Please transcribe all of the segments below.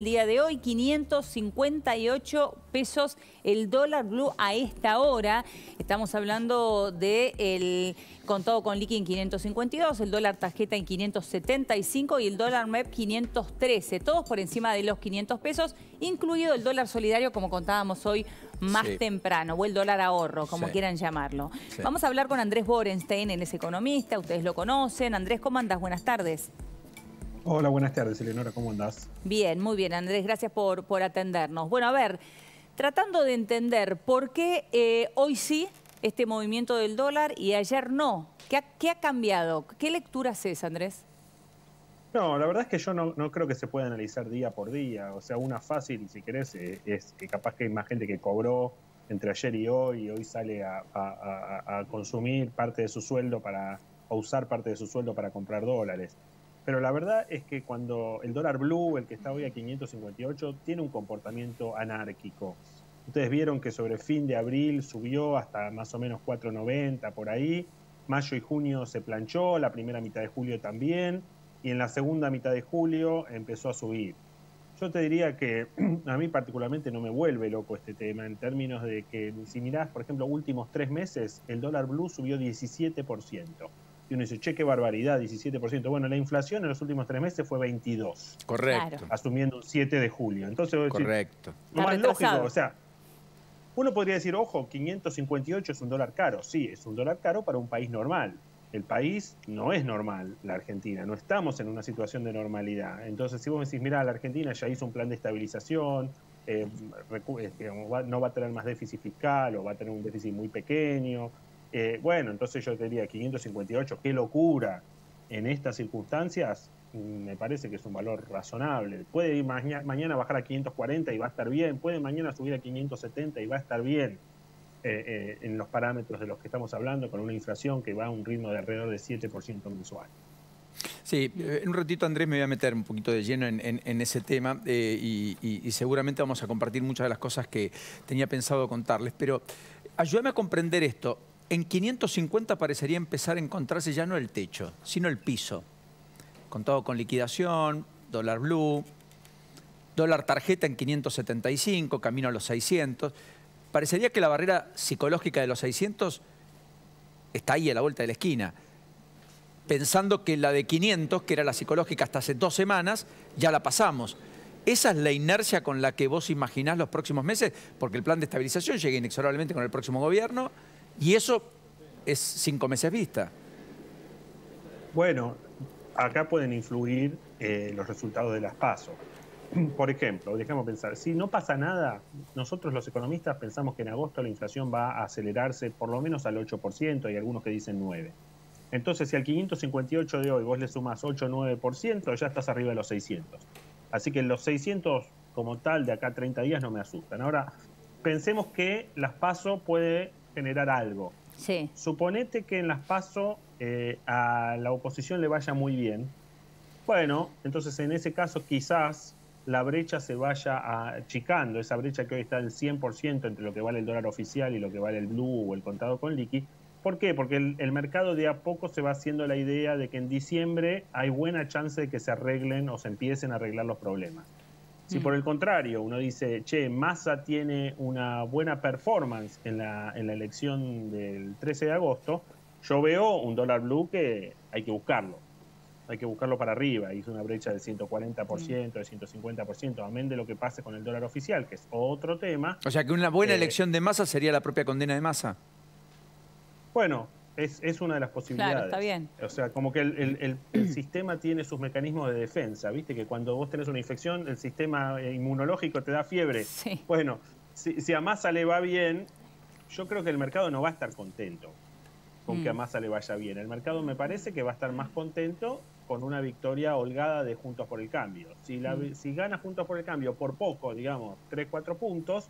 El día de hoy, 558 pesos el dólar blue a esta hora. Estamos hablando del contado con liqui en 552, el dólar tarjeta en 575 y el dólar MEP 513. Todos por encima de los 500 pesos, incluido el dólar solidario, como contábamos hoy más temprano, o el dólar ahorro, como quieran llamarlo. Vamos a hablar con Andrés Borenstein, él es economista, ustedes lo conocen. Andrés, ¿cómo andás? Buenas tardes. Hola, buenas tardes, Eleonora, ¿cómo andás? Bien, muy bien, Andrés, gracias por atendernos. Bueno, a ver, tratando de entender por qué hoy sí este movimiento del dólar y ayer no. ¿Qué ha cambiado? ¿Qué lectura haces, Andrés? No, la verdad es que yo no creo que se pueda analizar día por día. O sea, una fácil, si querés, es que capaz que hay más gente que cobró entre ayer y hoy sale a consumir parte de su sueldo a usar parte de su sueldo para comprar dólares. Pero la verdad es que cuando el dólar blue, el que está hoy a 558, tiene un comportamiento anárquico. Ustedes vieron que sobre fin de abril subió hasta más o menos 4.90 por ahí. Mayo y junio se planchó, la primera mitad de julio también. Y en la segunda mitad de julio empezó a subir. Yo te diría que a mí particularmente no me vuelve loco este tema en términos de que si mirás, por ejemplo, últimos 3 meses, el dólar blue subió 17%. Y uno dice, che, qué barbaridad, 17%. Bueno, la inflación en los últimos 3 meses fue 22%. Correcto. Asumiendo un 7 de julio. Entonces, Correcto. Lo más lógico, o sea, uno podría decir, ojo, 558 es un dólar caro. Sí, es un dólar caro para un país normal. El país no es normal, la Argentina, no estamos en una situación de normalidad. Entonces, si vos me decís, mira, la Argentina ya hizo un plan de estabilización, no va a tener más déficit fiscal o va a tener un déficit muy pequeño, bueno, entonces yo te diría 558, qué locura. En estas circunstancias, me parece que es un valor razonable. Puede ir mañana bajar a 540 y va a estar bien, puede mañana subir a 570 y va a estar bien. En los parámetros de los que estamos hablando, con una inflación que va a un ritmo de alrededor de 7% mensual. Sí, en un ratito, Andrés, me voy a meter un poquito de lleno en ese tema y seguramente vamos a compartir muchas de las cosas que tenía pensado contarles, pero ayúdame a comprender esto. En 550 parecería empezar a encontrarse ya no el techo, sino el piso. Contado con liquidación, dólar blue, dólar tarjeta en 575, camino a los 600. Parecería que la barrera psicológica de los 600 está ahí a la vuelta de la esquina. Pensando que la de 500, que era la psicológica hasta hace 2 semanas, ya la pasamos. ¿Esa es la inercia con la que vos imaginás los próximos meses? Porque el plan de estabilización llega inexorablemente con el próximo gobierno y eso es 5 meses vista. Bueno, acá pueden influir los resultados de las PASO. Por ejemplo, dejemos pensar, si no pasa nada, nosotros los economistas pensamos que en agosto la inflación va a acelerarse por lo menos al 8%, hay algunos que dicen 9%. Entonces, si al 558 de hoy vos le sumás 8 o 9%, ya estás arriba de los 600. Así que los 600 como tal de acá a 30 días no me asustan. Ahora, pensemos que las PASO puede generar algo. Sí. Suponete que en las PASO a la oposición le vaya muy bien. Bueno, entonces en ese caso quizás la brecha se vaya achicando, esa brecha que hoy está del 100% entre lo que vale el dólar oficial y lo que vale el blue o el contado con liqui. ¿Por qué? Porque el mercado de a poco se va haciendo la idea de que en diciembre hay buena chance de que se arreglen o se empiecen a arreglar los problemas. Si por el contrario uno dice, che, Massa tiene una buena performance en la elección del 13 de agosto, yo veo un dólar blue que hay que buscarlo. Hay que buscarlo para arriba. Hizo una brecha del 140%, de 150%, amén de lo que pase con el dólar oficial, que es otro tema. O sea que una buena elección de Massa sería la propia condena de Massa. Bueno, es una de las posibilidades. Claro, está bien. O sea, como que el sistema tiene sus mecanismos de defensa. Viste que cuando vos tenés una infección, el sistema inmunológico te da fiebre. Sí. Bueno, si a Massa le va bien, yo creo que el mercado no va a estar contento con que a Massa le vaya bien. El mercado me parece que va a estar más contento con una victoria holgada de Juntos por el Cambio. Si gana Juntos por el Cambio por poco, digamos, 3, 4 puntos,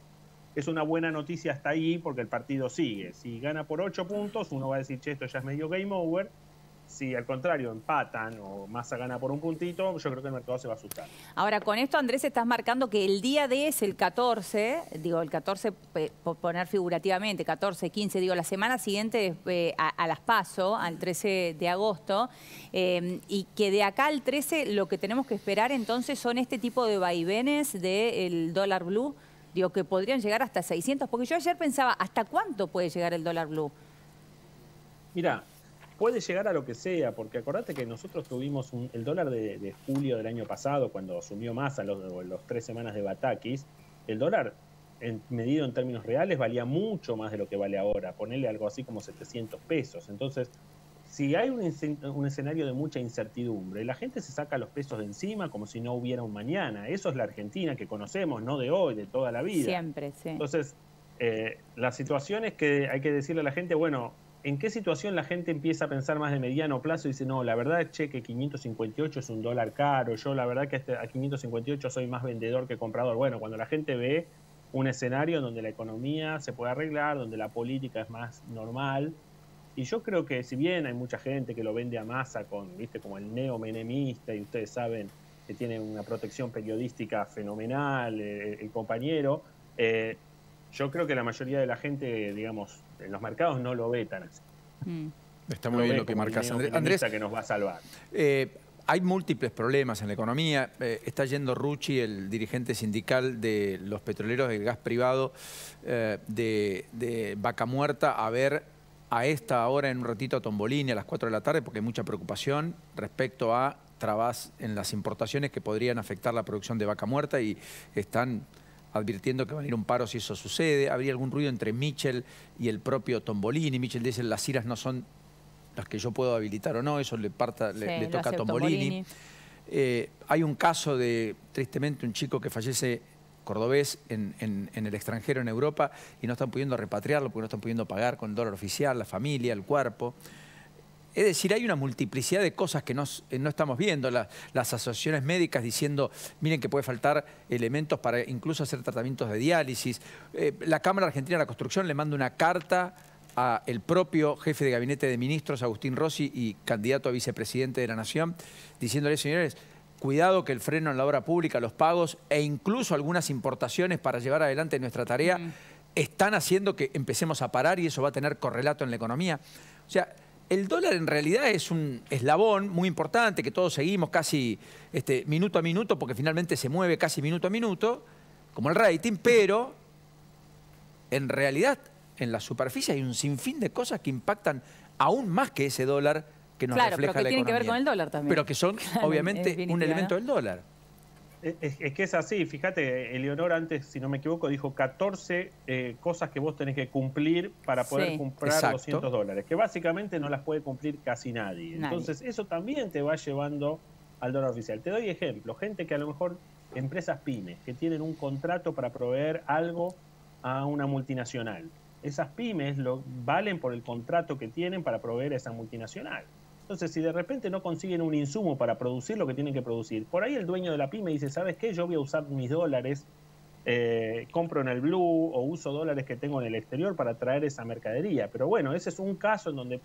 es una buena noticia hasta ahí porque el partido sigue. Si gana por 8 puntos, uno va a decir, che, esto ya es medio game over. Si al contrario empatan o Massa gana por un puntito, yo creo que el mercado se va a asustar. Ahora, con esto, Andrés, estás marcando que el día D es el 14, digo, el 14, por poner figurativamente, 14, 15, digo, la semana siguiente a las PASO, al 13 de agosto, y que de acá al 13 lo que tenemos que esperar entonces son este tipo de vaivenes del dólar blue, digo, que podrían llegar hasta 600, porque yo ayer pensaba, ¿hasta cuánto puede llegar el dólar blue? Mira, puede llegar a lo que sea, porque acordate que nosotros tuvimos el dólar de julio del año pasado, cuando asumió Massa los 3 semanas de Batakis, el dólar medido en términos reales valía mucho más de lo que vale ahora, ponerle algo así como 700 pesos. Entonces, si hay un escenario de mucha incertidumbre, la gente se saca los pesos de encima como si no hubiera un mañana. Eso es la Argentina que conocemos, no de hoy, de toda la vida. Siempre, sí. Entonces, la situación es que hay que decirle a la gente, bueno, ¿en qué situación la gente empieza a pensar más de mediano plazo y dice, no, la verdad, che, que 558 es un dólar caro, yo la verdad que a 558 soy más vendedor que comprador? Bueno, cuando la gente ve un escenario donde la economía se puede arreglar, donde la política es más normal, y yo creo que si bien hay mucha gente que lo vende a Massa viste, como el neomenemista, y ustedes saben que tiene una protección periodística fenomenal, el compañero, yo creo que la mayoría de la gente, digamos, en los mercados no lo ve tan así. Está muy bien lo que marcas, Andrés. Que nos va a salvar. Hay múltiples problemas en la economía. Está yendo Rucci, el dirigente sindical de los petroleros del gas privado de Vaca Muerta, a ver a esta hora en un ratito a Tombolini a las 4 de la tarde, porque hay mucha preocupación respecto a trabas en las importaciones que podrían afectar la producción de Vaca Muerta, y están advirtiendo que van a ir a un paro si eso sucede. Habría algún ruido entre Mitchell y el propio Tombolini. Mitchell dice las iras no son las que yo puedo habilitar o no, eso le toca a Tombolini. Hay un caso de, tristemente, un chico que fallece cordobés en el extranjero, en Europa, y no están pudiendo repatriarlo porque no están pudiendo pagar con el dólar oficial, la familia, el cuerpo. Es decir, hay una multiplicidad de cosas que no estamos viendo. Las asociaciones médicas diciendo, miren que puede faltar elementos para incluso hacer tratamientos de diálisis. La Cámara Argentina de la Construcción le manda una carta al propio jefe de gabinete de ministros, Agustín Rossi, y candidato a vicepresidente de la Nación, diciéndole, señores, cuidado que el freno en la obra pública, los pagos e incluso algunas importaciones para llevar adelante nuestra tarea están haciendo que empecemos a parar, y eso va a tener correlato en la economía. O sea, el dólar en realidad es un eslabón muy importante que todos seguimos casi minuto a minuto, porque finalmente se mueve casi minuto a minuto, como el rating, pero en realidad en la superficie hay un sinfín de cosas que impactan aún más que ese dólar que nos refleja la economía. Claro, pero que tienen que ver con el dólar también. Pero que son, claro, obviamente, un elemento del dólar. Es que es así, fíjate, Eleonora antes, si no me equivoco, dijo 14 cosas que vos tenés que cumplir para poder comprar $200, que básicamente no las puede cumplir casi nadie. Entonces eso también te va llevando al dólar oficial. Te doy ejemplo, gente que a lo mejor, empresas pymes, que tienen un contrato para proveer algo a una multinacional. Esas pymes valen por el contrato que tienen para proveer a esa multinacional. Entonces, si de repente no consiguen un insumo para producir lo que tienen que producir, por ahí el dueño de la pyme dice, ¿sabes qué? Yo voy a usar mis dólares, compro en el blue o uso dólares que tengo en el exterior para traer esa mercadería. Pero bueno, ese es un caso en donde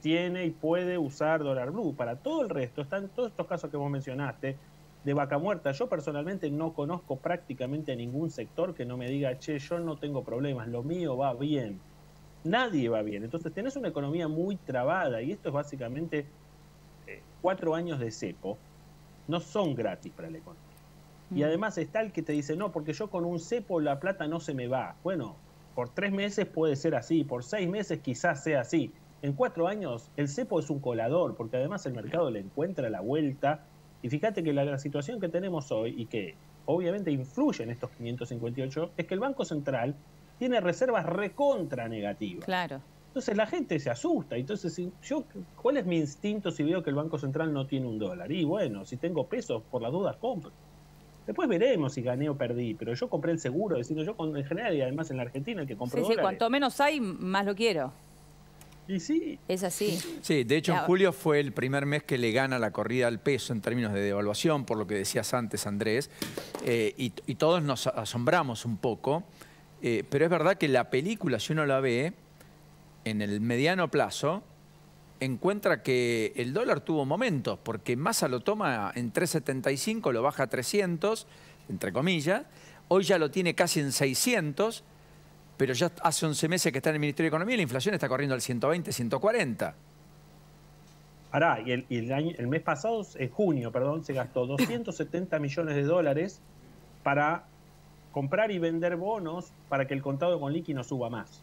tiene y puede usar dólar blue. Para todo el resto, están todos estos casos que vos mencionaste de Vaca Muerta. Yo personalmente no conozco prácticamente a ningún sector que no me diga, che, yo no tengo problemas, lo mío va bien. Nadie va bien. Entonces tenés una economía muy trabada, y esto es básicamente 4 años de cepo. No son gratis para la economía. Y además está el que te dice, no, porque yo con un cepo la plata no se me va. Bueno, por 3 meses puede ser así, por 6 meses quizás sea así. En 4 años el cepo es un colador, porque además el mercado le encuentra la vuelta. Y fíjate que la situación que tenemos hoy, y que obviamente influye en estos 558, es que el Banco Central tiene reservas recontra negativas. Claro. Entonces la gente se asusta. Entonces, ¿cuál es mi instinto si veo que el Banco Central no tiene un dólar? Y bueno, si tengo pesos, por las dudas compro. Después veremos si gané o perdí, pero yo compré el seguro, diciendo yo en general, y además en la Argentina, el que compró dólares. Sí, cuanto menos hay, más lo quiero. Y sí. Es así. Sí, de hecho en julio fue el primer mes que le gana la corrida al peso en términos de devaluación, por lo que decías antes, Andrés, y todos nos asombramos un poco, pero es verdad que la película, si uno la ve, en el mediano plazo, encuentra que el dólar tuvo momentos, porque Massa lo toma en 3.75, lo baja a 300, entre comillas, hoy ya lo tiene casi en 600, pero ya hace 11 meses que está en el Ministerio de Economía y la inflación está corriendo al 120, 140. Ahora, y el mes pasado, en junio, perdón, se gastó 270 millones de dólares para comprar y vender bonos para que el contado con liqui no suba más.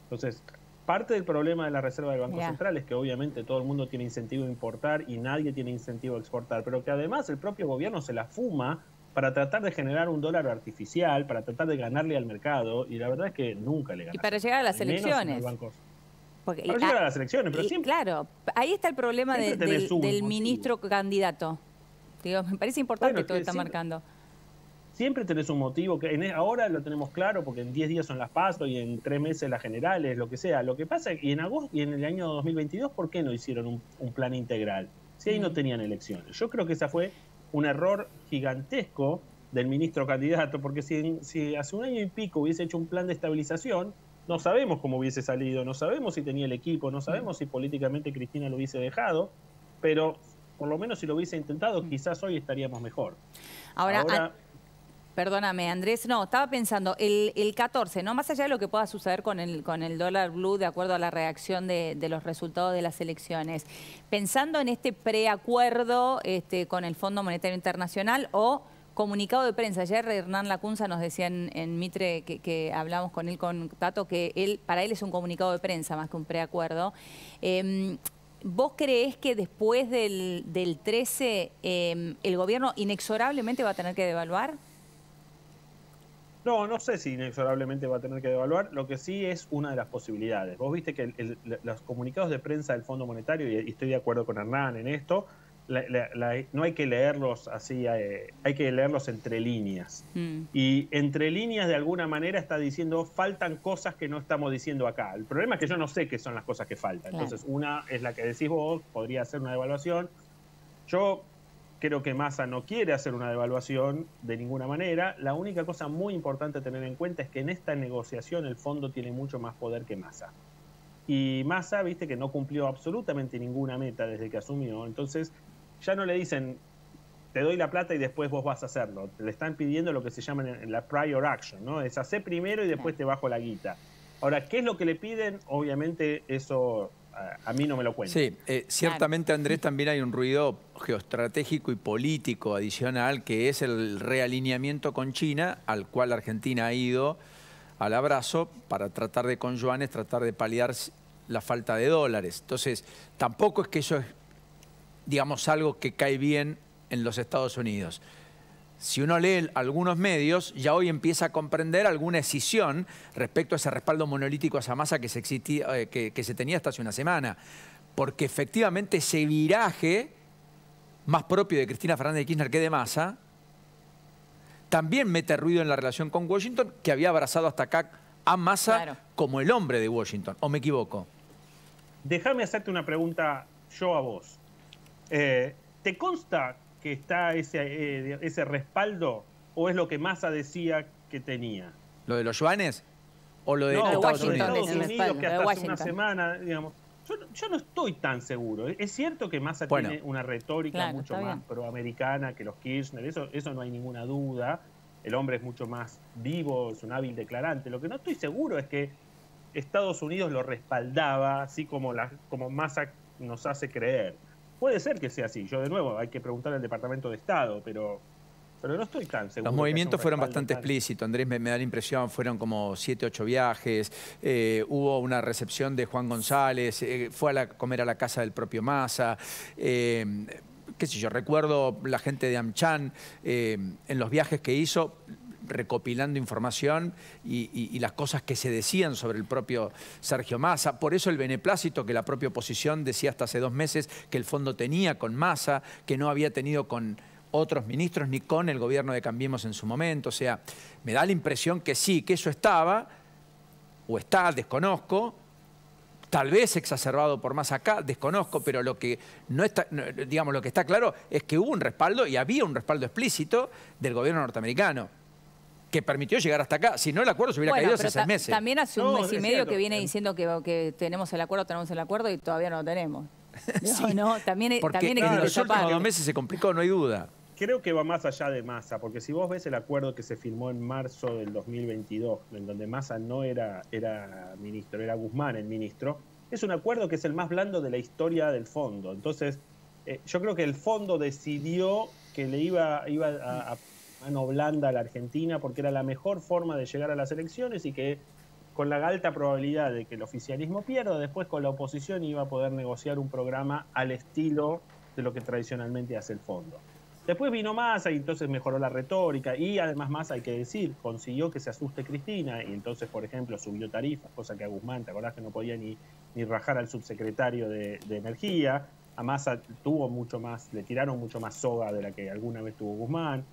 Entonces, parte del problema de la Reserva del Banco Central es que obviamente todo el mundo tiene incentivo a importar y nadie tiene incentivo a exportar, pero que además el propio gobierno se la fuma para tratar de generar un dólar artificial, para tratar de ganarle al mercado, y la verdad es que nunca le gana. Y para llegar a las elecciones. Para llegar a las elecciones, pero siempre... Claro, ahí está el problema del ministro candidato. Digo, me parece importante todo está marcando. Siempre tenés un motivo, que ahora lo tenemos claro, porque en 10 días son las PASO y en 3 meses las generales, lo que sea. Lo que pasa es que en agosto y en el año 2022, ¿por qué no hicieron un plan integral? Si ahí no tenían elecciones. Yo creo que ese fue un error gigantesco del ministro candidato, porque si hace un año y pico hubiese hecho un plan de estabilización, no sabemos cómo hubiese salido, no sabemos si tenía el equipo, no sabemos si políticamente Cristina lo hubiese dejado, pero por lo menos si lo hubiese intentado, quizás hoy estaríamos mejor. Ahora perdóname, Andrés, no, estaba pensando, el 14, ¿no? Más allá de lo que pueda suceder con el dólar blue, de acuerdo a la reacción de los resultados de las elecciones, pensando en este preacuerdo con el Fondo Monetario Internacional o comunicado de prensa. Ayer Hernán Lacunza nos decía en Mitre, que hablamos con él, con Tato, que para él es un comunicado de prensa más que un preacuerdo. ¿Vos creés que después del 13 el gobierno inexorablemente va a tener que devaluar? No sé si inexorablemente va a tener que devaluar. Lo que sí es una de las posibilidades. Vos viste que los comunicados de prensa del Fondo Monetario, y estoy de acuerdo con Hernán en esto, no hay que leerlos así, hay que leerlos entre líneas. Y entre líneas, de alguna manera, está diciendo, faltan cosas que no estamos diciendo acá. El problema es que yo no sé qué son las cosas que faltan. Claro. Entonces, una es la que decís vos, podría ser una devaluación. Yo creo que Massa no quiere hacer una devaluación de ninguna manera. La única cosa muy importante a tener en cuenta es que en esta negociación el fondo tiene mucho más poder que Massa. Y Massa, viste que no cumplió absolutamente ninguna meta desde que asumió. Entonces, ya no le dicen, te doy la plata y después vos vas a hacerlo. Le están pidiendo lo que se llama la prior action, ¿no? Es hacer primero y después te bajo la guita. Ahora, ¿qué es lo que le piden? Obviamente eso a mí no me lo cuentan. Sí, ciertamente, Andrés, también hay un ruido geoestratégico y político adicional, que es el realineamiento con China, al cual Argentina ha ido al abrazo para tratar de, con yuanes, tratar de paliar la falta de dólares. Entonces, tampoco es que eso es, digamos, algo que cae bien en los Estados Unidos. Si uno lee algunos medios, ya hoy empieza a comprender alguna escisión respecto a ese respaldo monolítico a esa masa que se tenía hasta hace una semana. Porque efectivamente ese viraje, más propio de Cristina Fernández de Kirchner que de Massa, también mete ruido en la relación con Washington, que había abrazado hasta acá a Massa como el hombre de Washington. ¿O me equivoco? Déjame hacerte una pregunta yo a vos. ¿Te consta que está ese respaldo o es lo que Massa decía que tenía? ¿Lo de los yuanes o lo de Estados Unidos? Lo de Estados Unidos, que hasta hace una semana, digamos. Yo no estoy tan seguro. Es cierto que Massa tiene una retórica mucho más proamericana que los Kirchner, eso no hay ninguna duda. El hombre es mucho más vivo, es un hábil declarante. Lo que no estoy seguro es que Estados Unidos lo respaldaba, así como Massa nos hace creer. Puede ser que sea así. Yo, de nuevo, hay que preguntar al Departamento de Estado, pero no estoy tan seguro. Los movimientos fueron bastante explícitos, Andrés, me da la impresión, fueron como 7, 8 viajes, hubo una recepción de Juan González, fue a comer a la casa del propio Massa, qué sé yo, recuerdo la gente de AmCham en los viajes que hizo, recopilando información y las cosas que se decían sobre el propio Sergio Massa. Por eso el beneplácito que la propia oposición decía hasta hace 2 meses que el fondo tenía con Massa, que no había tenido con otros ministros ni con el gobierno de Cambiemos en su momento. O sea, me da la impresión que sí, que eso estaba, o está, desconozco, tal vez exacerbado por Massa acá, desconozco, pero lo que no está, digamos, lo que está claro es que hubo un respaldo y había un respaldo explícito del gobierno norteamericano. que permitió llegar hasta acá. Si no, el acuerdo se hubiera caído hace 6 meses. También hace un mes y medio cierto. que viene diciendo que tenemos el acuerdo y todavía no lo tenemos. Sí. No, también Porque hay en que los tapar. últimos 2 meses se complicó, no hay duda. Creo que va más allá de Massa, porque si vos ves el acuerdo que se firmó en marzo del 2022, en donde Massa no era ministro, era Guzmán el ministro, es un acuerdo que es el más blando de la historia del fondo. Entonces, yo creo que el fondo decidió que le iba a mano blanda a la Argentina porque era la mejor forma de llegar a las elecciones y que con la alta probabilidad de que el oficialismo pierda, después con la oposición iba a poder negociar un programa al estilo de lo que tradicionalmente hace el fondo. Después vino Massa y entonces mejoró la retórica y además Massa, hay que decir, consiguió que se asuste Cristina y entonces, por ejemplo, subió tarifas, cosa que a Guzmán, ¿te acordás que no podía ni rajar al subsecretario de Energía? A Massa le tiraron mucho más soga de la que alguna vez tuvo Guzmán.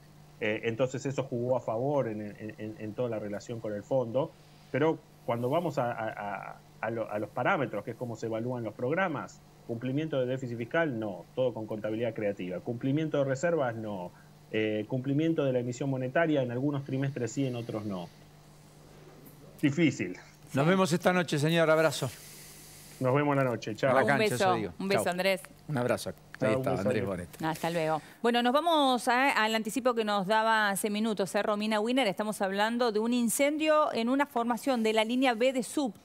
Entonces eso jugó a favor en toda la relación con el fondo. Pero cuando vamos a los parámetros, que es cómo se evalúan los programas, cumplimiento de déficit fiscal, no, todo con contabilidad creativa. Cumplimiento de reservas, no. Cumplimiento de la emisión monetaria, en algunos trimestres sí, en otros no. Difícil. Nos vemos esta noche, señor. Abrazo. Nos vemos la noche. Chao. A la Un cancha, beso, eso digo. un beso, Chau. Andrés. Un abrazo. Chau, Ahí un está, beso, Andrés Andrés. Bonet. Hasta luego. Bueno, nos vamos al anticipo que nos daba hace minutos, Romina Wiener. Estamos hablando de un incendio en una formación de la línea B de subte.